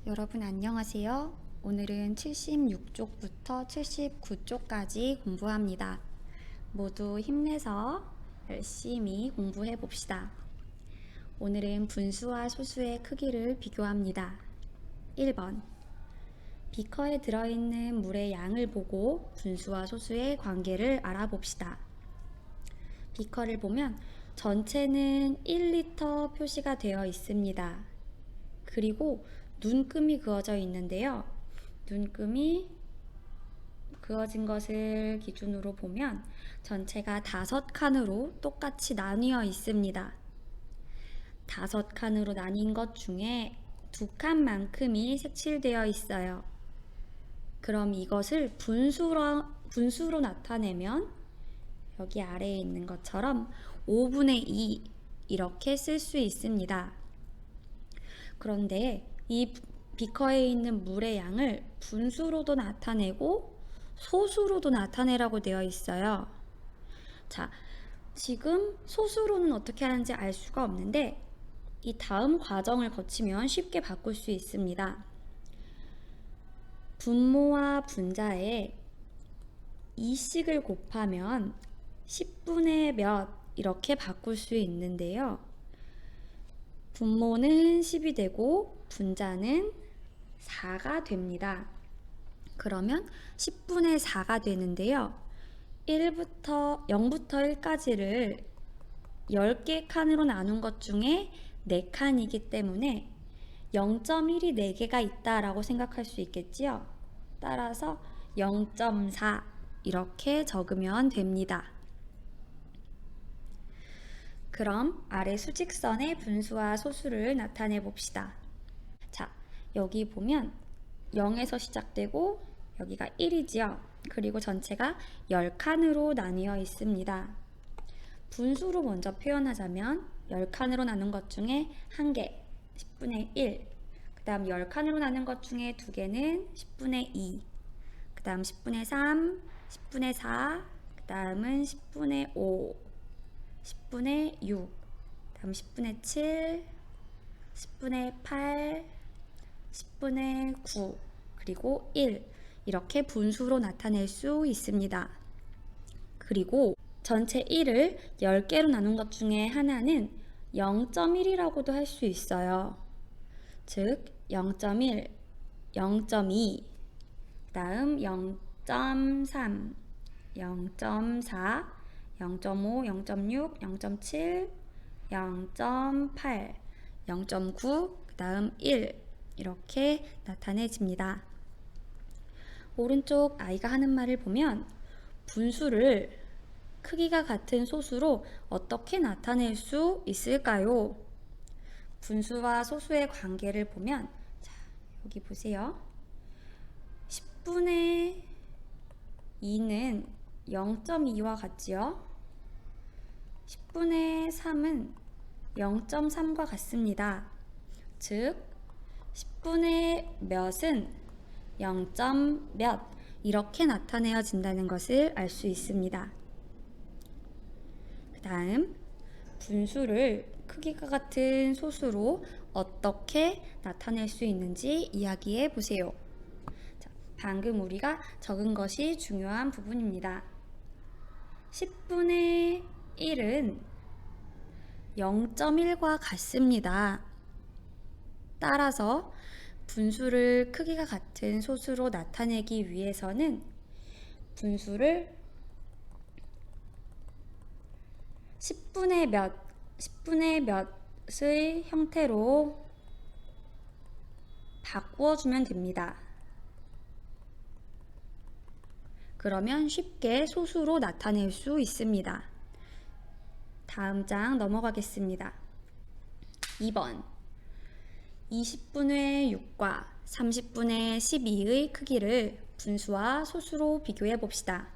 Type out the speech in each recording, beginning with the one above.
여러분 안녕하세요. 오늘은 76쪽부터 79쪽까지 공부합니다. 모두 힘내서 열심히 공부해 봅시다. 오늘은 분수와 소수의 크기를 비교합니다. 1번. 비커에 들어있는 물의 양을 보고 분수와 소수의 관계를 알아봅시다. 비커를 보면 전체는 1리터 표시가 되어 있습니다. 그리고 눈금이 그어져 있는데요. 눈금이 그어진 것을 기준으로 보면 전체가 5칸으로 똑같이 나뉘어 있습니다. 5칸으로 나뉜 것 중에 2칸만큼이 색칠되어 있어요. 그럼 이것을 분수로 나타내면 여기 아래에 있는 것처럼 5분의 2 이렇게 쓸 수 있습니다. 그런데 이 비커에 있는 물의 양을 분수로도 나타내고 소수로도 나타내라고 되어 있어요. 자, 지금 소수로는 어떻게 하는지 알 수가 없는데 이 다음 과정을 거치면 쉽게 바꿀 수 있습니다. 분모와 분자에 2씩을 곱하면 10분의 몇 이렇게 바꿀 수 있는데요. 분모는 10이 되고 분자는 4가 됩니다. 그러면 10분의 4가 되는데요. 0부터 1까지를 10개 칸으로 나눈 것 중에 4칸이기 때문에 0.1이 4개가 있다라고 생각할 수 있겠지요. 따라서 0.4 이렇게 적으면 됩니다. 그럼 아래 수직선의 분수와 소수를 나타내 봅시다. 자, 여기 보면 0에서 시작되고 여기가 1이지요. 그리고 전체가 10칸으로 나뉘어 있습니다. 분수로 먼저 표현하자면 10칸으로 나눈 것 중에 1개, 10분의 1. 그 다음 10칸으로 나눈 것 중에 2개는 10분의 2. 그 다음 10분의 3, 10분의 4. 그 다음은 10분의 5. 10분의 6, 다음 10분의 7, 10분의 8, 10분의 9, 그리고 1 이렇게 분수로 나타낼 수 있습니다. 그리고 전체 1을 10개로 나눈 것 중에 하나는 0.1이라고도 할 수 있어요. 즉 0.1, 0.2, 다음 0.3, 0.4, 0.5, 0.6, 0.7, 0.8, 0.9, 그 다음 1 이렇게 나타내집니다. 오른쪽 아이가 하는 말을 보면 분수를 크기가 같은 소수로 어떻게 나타낼 수 있을까요? 분수와 소수의 관계를 보면 자, 여기 보세요. 10분의 2는 0.2와 같지요? 10분의 3은 0.3과 같습니다. 즉 10분의 몇은 0. 몇 이렇게 나타내어진다는 것을 알 수 있습니다. 그 다음 분수를 크기가 같은 소수로 어떻게 나타낼 수 있는지 이야기해 보세요. 자, 방금 우리가 적은 것이 중요한 부분입니다. 10분의 1은 0.1과 같습니다. 따라서 분수를 크기가 같은 소수로 나타내기 위해서는 분수를 10분의 몇의 형태로 바꾸어주면 됩니다. 그러면 쉽게 소수로 나타낼 수 있습니다. 다음 장 넘어가겠습니다. 2번 20분의 6과 30분의 12의 크기를 분수와 소수로 비교해 봅시다.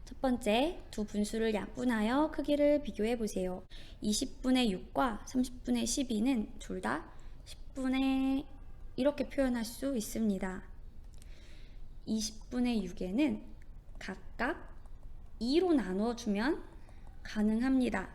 첫 번째, 두 분수를 약분하여 크기를 비교해 보세요. 20분의 6과 30분의 12는 둘 다 10분의 이렇게 표현할 수 있습니다. 20분의 6에는 각각 2로 나누어주면 가능합니다.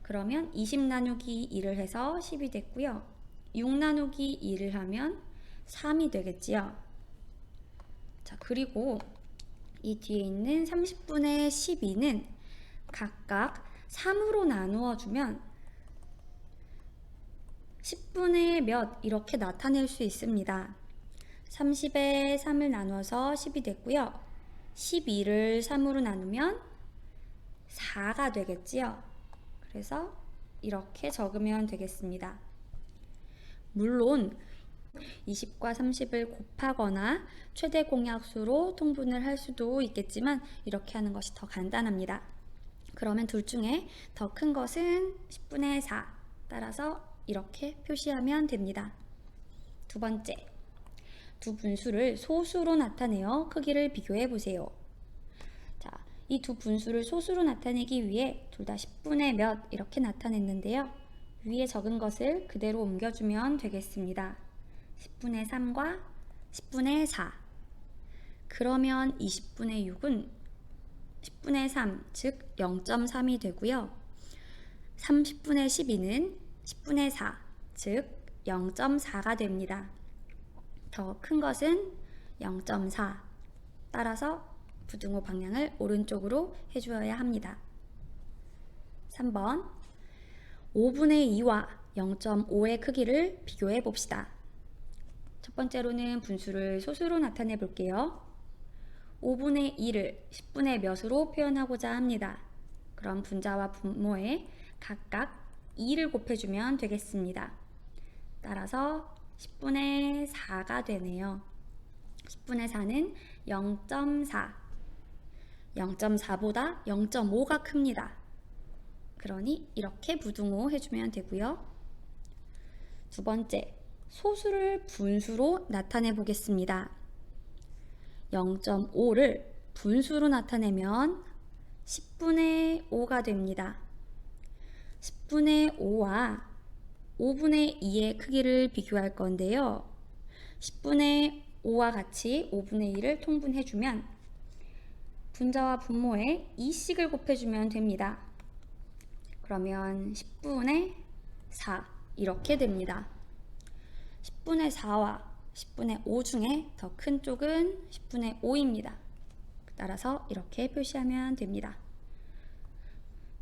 그러면 20 나누기 2를 해서 10이 됐고요. 6 나누기 2를 하면 3이 되겠지요. 자, 그리고 이 뒤에 있는 30분의 12는 각각 3으로 나누어 주면 10분의 몇 이렇게 나타낼 수 있습니다. 30에 3을 나누어서 10이 됐고요. 12를 3으로 나누면 4가 되겠지요. 그래서 이렇게 적으면 되겠습니다. 물론 20과 30을 곱하거나 최대 공약수로 통분을 할 수도 있겠지만 이렇게 하는 것이 더 간단합니다. 그러면 둘 중에 더 큰 것은 10분의 4, 따라서 이렇게 표시하면 됩니다. 두 번째, 두 분수를 소수로 나타내어 크기를 비교해 보세요. 자, 이 두 분수를 소수로 나타내기 위해 둘 다 10분의 몇 이렇게 나타냈는데요. 위에 적은 것을 그대로 옮겨주면 되겠습니다. 10분의 3과 10분의 4. 그러면 20분의 6은 10분의 3, 즉 0.3이 되고요. 30분의 12는 10분의 4, 즉 0.4가 됩니다. 더 큰 것은 0.4. 따라서 부등호 방향을 오른쪽으로 해주어야 합니다. 3번 5분의 2와 0.5의 크기를 비교해 봅시다. 첫 번째로는 분수를 소수로 나타내 볼게요. 5분의 2를 10분의 몇으로 표현하고자 합니다. 그럼 분자와 분모에 각각 2를 곱해주면 되겠습니다. 따라서 10분의 4가 되네요. 10분의 4는 0.4. 0.4보다 0.5가 큽니다. 그러니 이렇게 부등호 해주면 되고요. 두 번째, 소수를 분수로 나타내 보겠습니다. 0.5를 분수로 나타내면 10분의 5가 됩니다. 10분의 5와 5분의 2의 크기를 비교할 건데요. 10분의 5와 같이 5분의 2를 통분해주면 분자와 분모에 2씩을 곱해주면 됩니다. 그러면 10분의 4 이렇게 됩니다. 10분의 4와 10분의 5 중에 더 큰 쪽은 10분의 5입니다. 따라서 이렇게 표시하면 됩니다.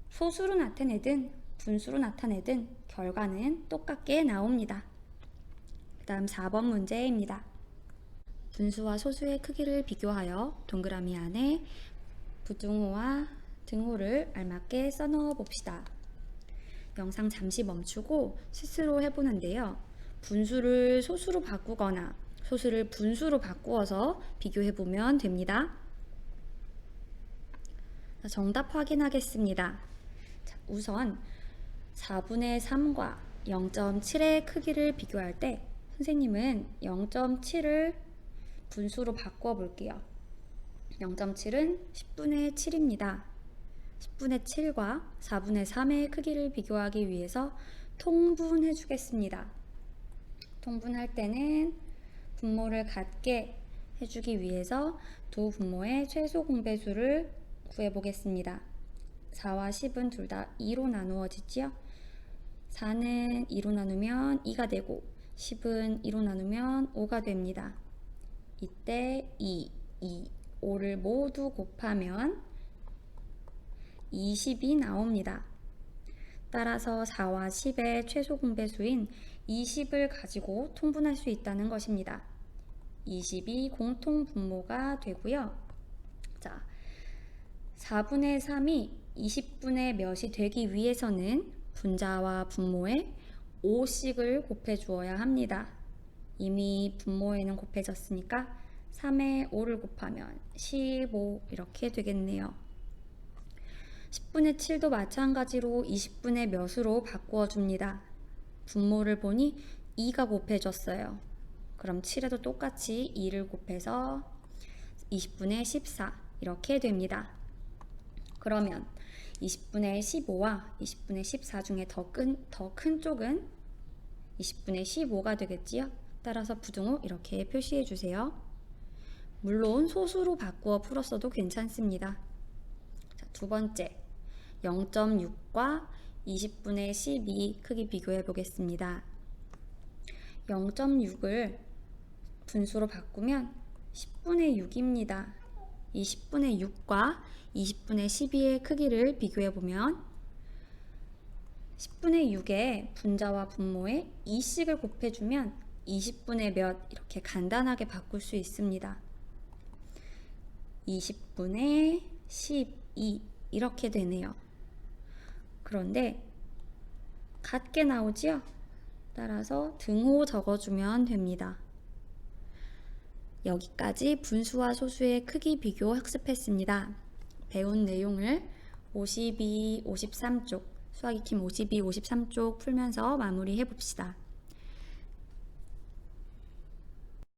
소수로 나타내든 분수로 나타내든 결과는 똑같게 나옵니다. 그 다음 4번 문제입니다. 분수와 소수의 크기를 비교하여 동그라미 안에 부등호와 등호를 알맞게 써넣어 봅시다. 영상 잠시 멈추고 스스로 해보는데요. 분수를 소수로 바꾸거나 소수를 분수로 바꾸어서 비교해보면 됩니다. 정답 확인하겠습니다. 자, 우선 4분의 3과 0.7의 크기를 비교할 때 선생님은 0.7을 분수로 바꿔 볼게요. 0.7은 10분의 7입니다. 10분의 7과 4분의 3의 크기를 비교하기 위해서 통분해 주겠습니다. 통분할 때는 분모를 같게 해주기 위해서 두 분모의 최소 공배수를 구해 보겠습니다. 4와 10은 둘 다 2로 나누어지지요. 4는 2로 나누면 2가 되고 10은 2로 나누면 5가 됩니다. 이때 2, 5를 모두 곱하면 20이 나옵니다. 따라서 4와 10의 최소 공배수인 20을 가지고 통분할 수 있다는 것입니다. 20이 공통 분모가 되고요. 자, 4분의 3이 20분의 몇이 되기 위해서는 분자와 분모에 5씩을 곱해 주어야 합니다. 이미 분모에는 곱해졌으니까 3에 5를 곱하면 15 이렇게 되겠네요. 10분의 7도 마찬가지로 20분의 몇으로 바꾸어 줍니다. 분모를 보니 2가 곱해졌어요. 그럼 7에도 똑같이 2를 곱해서 20분의 14 이렇게 됩니다. 그러면 20분의 15와 20분의 14 중에 더 큰 쪽은 20분의 15가 되겠지요. 따라서 부등호 이렇게 표시해 주세요. 물론 소수로 바꾸어 풀었어도 괜찮습니다. 자, 두 번째 0.6과 20분의 12 크기 비교해 보겠습니다. 0.6을 분수로 바꾸면 10분의 6입니다. 이 10분의 6과 20분의 12의 크기를 비교해보면 10분의 6에 분자와 분모에 2씩을 곱해주면 20분의 몇 이렇게 간단하게 바꿀 수 있습니다. 20분의 12 이렇게 되네요. 그런데 같게 나오지요? 따라서 등호 적어주면 됩니다. 여기까지 분수와 소수의 크기 비교 학습했습니다. 배운 내용을 52, 53쪽, 수학익힘 52, 53쪽 풀면서 마무리해 봅시다.